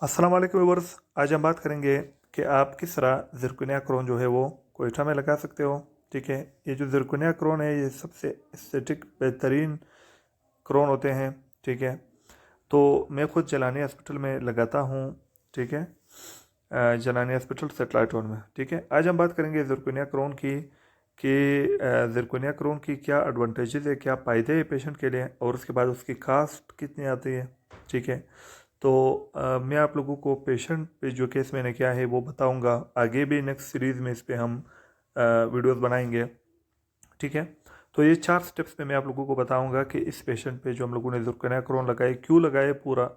अस्सलाम वालेकुम व्यूअर्स। आज हम बात करेंगे कि आप किस तरह ज़िरकोनिया क्रोन जो है वो कोयटा में लगा सकते हो। ठीक है, ये जो ज़िरकोनिया क्रोन है ये सबसे एस्थेटिक बेहतरीन क्रोन होते हैं। ठीक है, तो मैं खुद जलानी हॉस्पिटल में लगाता हूँ। ठीक है, जलानी हॉस्पिटल सेटेलाइट टाउन में। ठीक है, आज हम बात करेंगे ज़िरकोनिया क्रोन की कि ज़िरकोनिया क्रोन की क्या एडवांटेजेस है, क्या फ़ायदे हैं पेशेंट के लिए, और उसके बाद उसकी कास्ट कितनी आती है। ठीक है, तो मैं आप लोगों को पेशेंट पे जो केस मैंने किया है वो बताऊंगा। आगे भी नेक्स्ट सीरीज़ में इस पे हम वीडियोस बनाएंगे। ठीक है, तो ये 4 स्टेप्स में मैं आप लोगों को बताऊंगा कि इस पेशेंट पे जो हम लोगों ने ज़िरकोनिया क्रोन लगाए क्यों लगाए, पूरा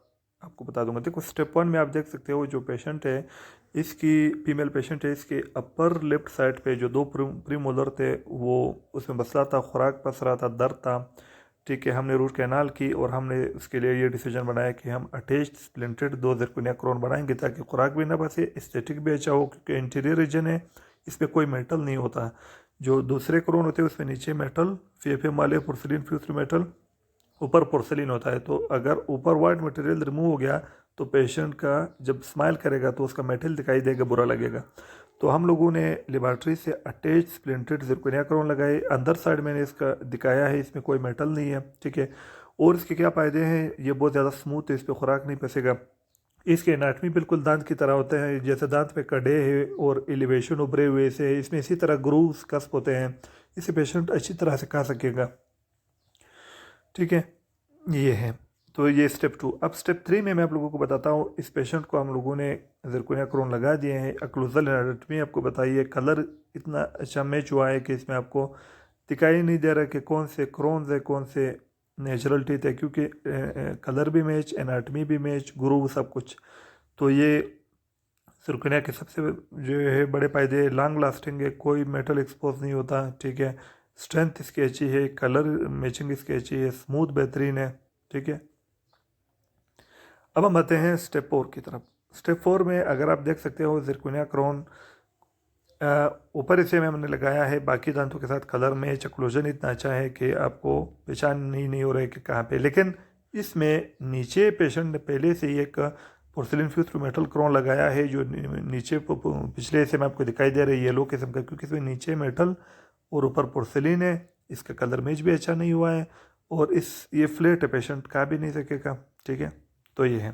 आपको बता दूंगा। देखो, स्टेप 1 में आप देख सकते हो जो पेशेंट है, इसकी फीमेल पेशेंट है, इसके अपर लेफ्ट साइड पे जो दो प्रीमोलर थे वो उसमें मसला था, खुराक पस रहा था, दर्द था। ठीक है, हमने रूट कैनाल की और हमने उसके लिए ये डिसीजन बनाया कि हम अटैच्ड स्प्लिंटेड 2 ज़िरकोनिया क्रोन बनाएंगे ताकि खुराक भी ना बसे, एस्थेटिक भी अच्छा हो, क्योंकि इंटीरियर रीजन है, इस पर कोई मेटल नहीं होता। जो दूसरे क्रोन होते हैं उसमें नीचे मेटल, फीएफएम वाले पोर्सिलिन फ्यूज्ड मेटल, ऊपर पोर्सिलिन होता है। तो अगर ऊपर वाइट मटेरियल रिमूव हो गया तो पेशेंट का जब स्माइल करेगा तो उसका मेटल दिखाई देगा, बुरा लगेगा। तो हम लोगों ने लेबॉर्ट्री से अटैच स्प्लिंटेड ज़िरकोनिया क्रोन लगाए। अंदर साइड मैंने इसका दिखाया है, इसमें कोई मेटल नहीं है। ठीक है, और इसके क्या फ़ायदे हैं, ये बहुत ज़्यादा स्मूथ है, इस पर खुराक नहीं फंसेगा। इसके एनाटमी बिल्कुल दांत की तरह होते हैं, जैसे दांत पे कड़े हैं और एलिवेशन उभरे हुए से है, इसमें इसी तरह ग्रूव्स कस्प होते हैं, इसे पेशेंट अच्छी तरह से खा सकेगा। ठीक है, ये है। तो ये स्टेप 2। अब स्टेप 3 में मैं आप लोगों को बताता हूँ। इस पेशेंट को हम लोगों ने ज़िरकोनिया क्रोन लगा दिए हैं। अक्लूजल एनाटमी आपको बताइए, कलर इतना अच्छा मैच हुआ है कि इसमें आपको दिखाई नहीं दे रहा कि कौन से क्रोन्स है कौन से नेचुरल टीथ है, क्योंकि कलर भी मैच, एनाटमी भी मैच, ग्रूव सब कुछ। तो ये ज़िरकोनिया के सबसे जो है बड़े फायदे, लॉन्ग लास्टिंग है, कोई मेटल एक्सपोज नहीं होता। ठीक है, स्ट्रेंथ इसकी अच्छी है, कलर मैचिंग इसकी अच्छी है, स्मूथ बेहतरीन है। ठीक है, अब हम आते हैं स्टेप 4 की तरफ। स्टेप 4 में अगर आप देख सकते हो ज़िरकोनिया क्रोन ऊपर इसे में हमने लगाया है बाकी दांतों के साथ, कलर में एक्लूजन इतना अच्छा है कि आपको पहचान नहीं हो रहा है कि कहाँ पे। लेकिन इसमें नीचे पेशेंट ने पहले से ही एक पोर्सिलिन फ्यूज्ड मेटल क्रोन लगाया है, जो नीचे पिछले हिस्से में आपको दिखाई दे रहा है येलो किस्म का, क्योंकि इसमें नीचे मेटल और ऊपर पोर्सिलिन है। इसका कलर मैच भी अच्छा नहीं हुआ है, और ये फ्लैट है, पेशेंट खा भी नहीं सकेगा। ठीक है, तो ये है।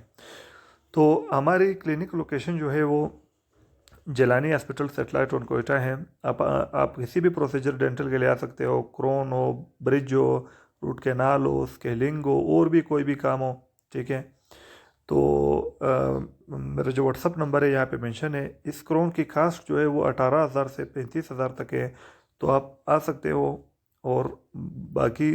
तो हमारी क्लिनिक लोकेशन जो है वो Jilani hospital satellite on Quetta है। आप किसी भी प्रोसीजर डेंटल के लिए आ सकते हो, क्रोन हो, ब्रिज हो, रूट कैनाल हो, स्केलिंग हो, और भी कोई भी काम हो। ठीक है, तो मेरा जो व्हाट्सअप नंबर है यहाँ पे मेंशन है। इस क्रोन की कास्ट जो है वो 18,000 से 35,000 तक है, तो आप आ सकते हो। और बाकी